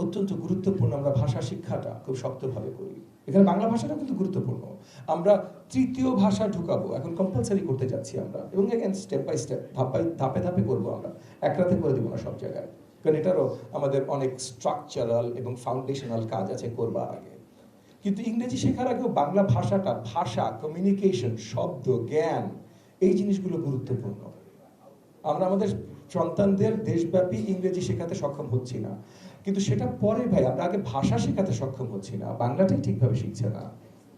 অত্যন্ত গুরুত্বপূর্ণ আমরা ভাষা শিক্ষাটা খুব শক্তভাবে করি। এখানে বাংলা ভাষাটা কিন্তু গুরুত্বপূর্ণ। আমরা তৃতীয় ভাষা ঢুকাবো, এখন কম্পালসারি করতে যাচ্ছি আমরা, এবং এগেন স্টেপ বাই স্টেপ, ধাপে ধাপে করবো আমরা, এক রাতে করে দিব না সব জায়গায়, কারণ এটারও আমাদের অনেক স্ট্রাকচারাল এবং ফাউন্ডেশনাল কাজ আছে করবার আগে। কিন্তু ইংরেজি শেখার আগেও বাংলা ভাষাটা, ভাষা, কমিউনিকেশন, শব্দ, জ্ঞান, এই জিনিসগুলো গুরুত্বপূর্ণ। আমরা আমাদের সন্তানদের দেশব্যাপী ইংরেজি শেখাতে সক্ষম হচ্ছি না, কিন্তু সেটা পরে ভাই, আমরা আগে ভাষা শেখাতে সক্ষম হচ্ছি না, বাংলাটাই ঠিকভাবে শিখছে না।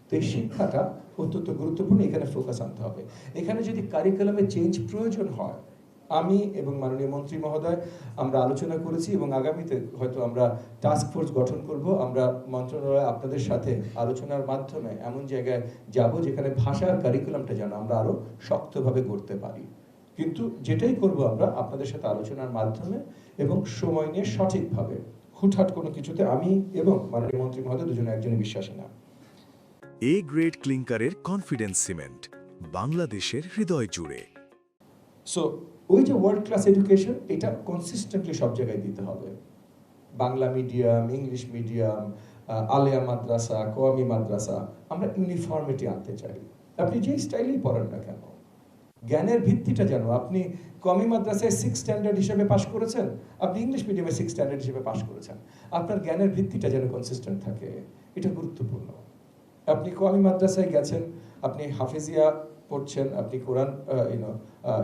তো এই শিক্ষাটা অত্যন্ত গুরুত্বপূর্ণ, এখানে ফোকাস আনতে হবে। এখানে যদি কারিকুলামে চেঞ্জ প্রয়োজন হয়, আমি এবং মাননীয় মন্ত্রী মহোদয় আমরা আলোচনা করেছি, এবং আগামীতে হয়তো আমরা টাস্ক ফোর্স গঠন করব। আমরা মন্ত্রণালয় আপনাদের সাথে আলোচনার মাধ্যমে এমন জায়গায় যাব যেখানে ভাষার কারিকুলামটা যেন আমরা আরো শক্তভাবে গড়তে পারি। কিন্তু যেটাই করব আমরা আপনাদের সাথে আলোচনার মাধ্যমে এবং সময় নিয়ে সঠিকভাবে, হুটহাট কোনো কিছুতে আমি এবং মাননীয় মন্ত্রী মহোদয় দুজনে একজনই বিশ্বাসী না। এ গ্রেড ক্লিংকারের কনফিডেন্স সিমেন্ট, বাংলাদেশের হৃদয় জুড়ে। সো ওই যে ওয়ার্ল্ড ক্লাস এডুকেশন, এটা কনসিস্টেন্টলি সব জায়গায় দিতে হবে। বাংলা মিডিয়াম, ইংলিশ মিডিয়াম, আলিয়া মাদ্রাসা, কওমি মাদ্রাসা, আমরা ইউনিফর্মিটি আনতে চাই। আপনি যেই স্টাইলেই পড়েন না কেন, জ্ঞানের ভিত্তিটা যেন, আপনি কওমি মাদ্রাসায় 6 স্ট্যান্ডার্ড হিসেবে পাশ করেছেন, আপনি ইংলিশ মিডিয়ামে 6 স্ট্যান্ডার্ড হিসেবে পাশ করেছেন, আপনার জ্ঞানের ভিত্তিটা যেন কনসিস্টেন্ট থাকে, এটা গুরুত্বপূর্ণ। আপনি কওমি মাদ্রাসায় গেছেন, আপনি হাফেজিয়া পড়ছেন, আপনি কোরআন,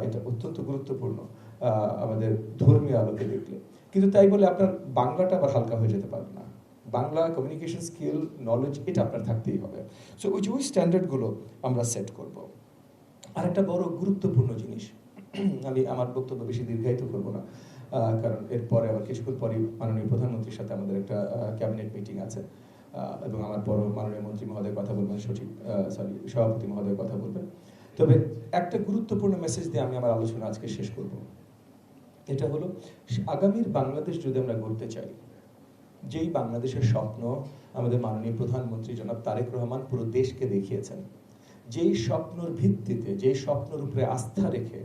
এটা অত্যন্ত গুরুত্বপূর্ণ আমাদের ধর্মীয় আলোকে দেখলে, কিন্তু তাই বলে আপনার বাংলাটা আবার হালকা হয়ে যেতে পারবে না। বাংলা কমিউনিকেশন স্কিল, নলেজ, এটা আপনার থাকতেই হবে। সো ওই স্ট্যান্ডার্ডগুলো আমরা সেট করব। আর একটা বড় গুরুত্বপূর্ণ জিনিস, আমি আমার বক্তব্য বেশি দীর্ঘায়িত করব না, কারণ এরপরে আবার কিছুক্ষণ পরে মাননীয় প্রধানমন্ত্রীর সাথে আমাদের একটা ক্যাবিনেট মিটিং আছে, এবং আমার পর মাননীয় মন্ত্রী মহোদয় কথা বলবেন, সভাপতি মহোদয় কথা বলবেন। তবে একটা গুরুত্বপূর্ণ মেসেজ দিয়ে আমি আমার আলোচনা আজকে শেষ করব। এটা হলো, আগামীর বাংলাদেশ যদি আমরা গড়তে চাই, যেই বাংলাদেশের স্বপ্ন আমাদের মাননীয় প্রধানমন্ত্রী জনাব তারেক রহমান পুরো দেশকে দেখিয়েছেন, যেই স্বপ্নের ভিত্তিতে, যেই স্বপ্নের উপরে আস্থা রেখে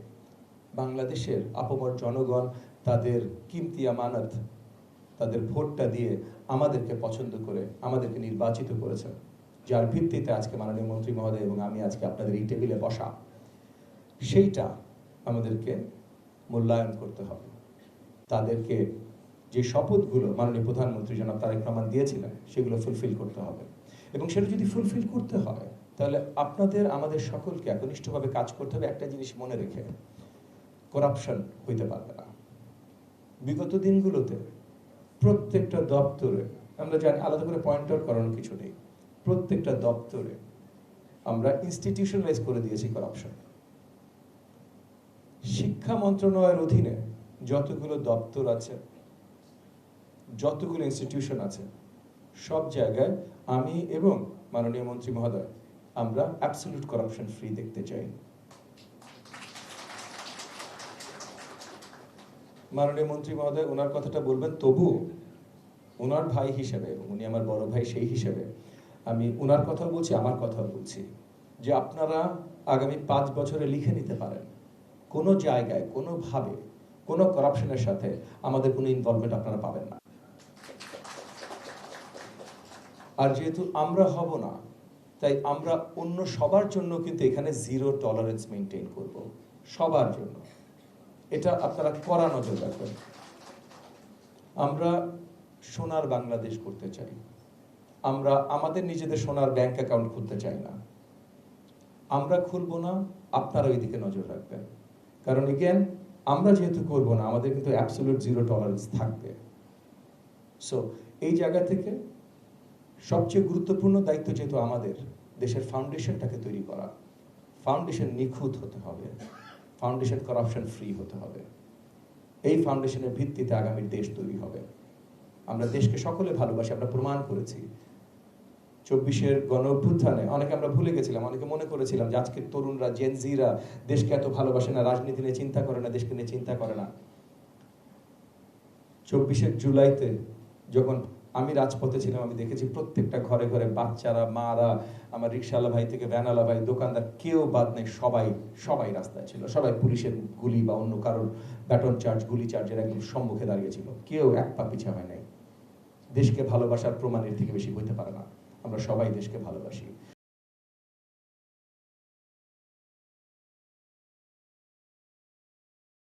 বাংলাদেশের আপামর জনগণ তাদের কিমতি আমানত, তাদের ভোটটা দিয়ে আমাদেরকে পছন্দ করে আমাদেরকে নির্বাচিত করেছেন, যার ভিত্তিতে আজকে মাননীয় মন্ত্রী মহোদয় এবং আমি আজকে আপনাদের এই টেবিলে বসা, সেইটা আমাদেরকে মূল্যায়ন করতে হবে। তাদেরকে যে শপথগুলো মাননীয় প্রধানমন্ত্রী জনাব তারেক রহমান দিয়েছিলেন, সেগুলো ফুলফিল করতে হবে। এবং সেটা যদি ফুলফিল করতে হয়, তাহলে আপনাদের আমাদের সকলকে একনিষ্ঠভাবে কাজ করতে হবে। একটা জিনিস মনে রেখে, করাপশন হইতে পারবে না। বিগত দিনগুলোতে প্রত্যেকটা দপ্তরে, আমরা জানি আলাদা করে পয়েন্ট আউট করানোর কিছু নেই, প্রত্যেকটা দপ্তরে আমরা ইনস্টিটিউশনালাইজ করে দিয়েছি করাপশন। শিক্ষা মন্ত্রণালয়ের অধীনে যতগুলো দপ্তর আছে, যতগুলো ইনস্টিটিউশন আছে, সব জায়গায় আমি এবং মাননীয় মন্ত্রী মহোদয় আমরা অ্যাবসলিউট করাপশন ফ্রি দেখতে চাই। মাননীয় মন্ত্রী মহোদয় ওনার কথাটা বলবেন, তবু ওনার ভাই হিসেবে, এবং উনি আমার বড় ভাই, সেই হিসেবে আমি ওনার কথাও বলছি, আমার কথাও বলছি, যে আপনারা আগামী 5 বছরে লিখে নিতে পারেন, কোনো জায়গায় কোনোভাবে কোনো করাপশনের সাথে আমাদের কোনো ইনভলভমেন্ট আপনারা পাবেন না। আর যেহেতু আমরা হব না, তাই আমরা অন্য সবার জন্য কিন্তু এখানে 0 টলারেন্স মেনটেন করব, সবার জন্য। এটা আপনারা কড়া নজর রাখবেন। আমরা সোনার বাংলাদেশ করতে চাই, আমরা আমাদের নিজেদের সোনার ব্যাংক অ্যাকাউন্ট খুলতে চাই না। আমরা খুলবো না, আপনারা ওই দিকে নজর রাখবেন, কারণ এগেন আমরা যেহেতু করবো না, আমাদের কিন্তু অ্যাবসলিউট 0 টলারেন্স থাকবে। সো এই জায়গা থেকে সবচেয়ে গুরুত্বপূর্ণ দায়িত্ব যেহেতু আমাদের দেশের ফাউন্ডেশনটাকে তৈরি করা, ফাউন্ডেশন নিখুঁত হতে হবে, ফাউন্ডেশন করাপশন ফ্রি হতে হবে। এই ফাউন্ডেশনের ভিত্তিতে আগামীর দেশ তৈরি হবে। আমরা দেশকে সকলে ভালোবাসি, আমরা প্রমাণ করেছি। 24-এর গণ অভ্যুত্থানে অনেকে আমরা ভুলে গেছিলাম, অনেকে মনে করেছিলাম যে আজকের তরুণরা, জেনজিরা দেশকে এত ভালোবাসে না, রাজনীতি নিয়ে চিন্তা করে না, দেশকে নিয়ে চিন্তা করে না। 24শে জুলাইতে যখন আমি রাজপথে ছিলাম, আমি দেখেছি প্রত্যেকটা ঘরে ঘরে বাচ্চারা, মারা, আমার রিক্সাওয়ালা ভাই থেকে ভ্যানওয়ালা ভাই, দোকানদার, কেউ বাদ নেই, সবাই রাস্তায় ছিল। সবাই পুলিশের গুলি বা অন্য কারোর ব্যাটন চার্জ, গুলি চার্জের একদম সম্মুখে দাঁড়িয়েছিল, কেউ এক পা পিছা হয় নাই। দেশকে ভালোবাসার প্রমাণের থেকে বেশি হইতে পারে না। আমরা সবাই দেশকে ভালোবাসি।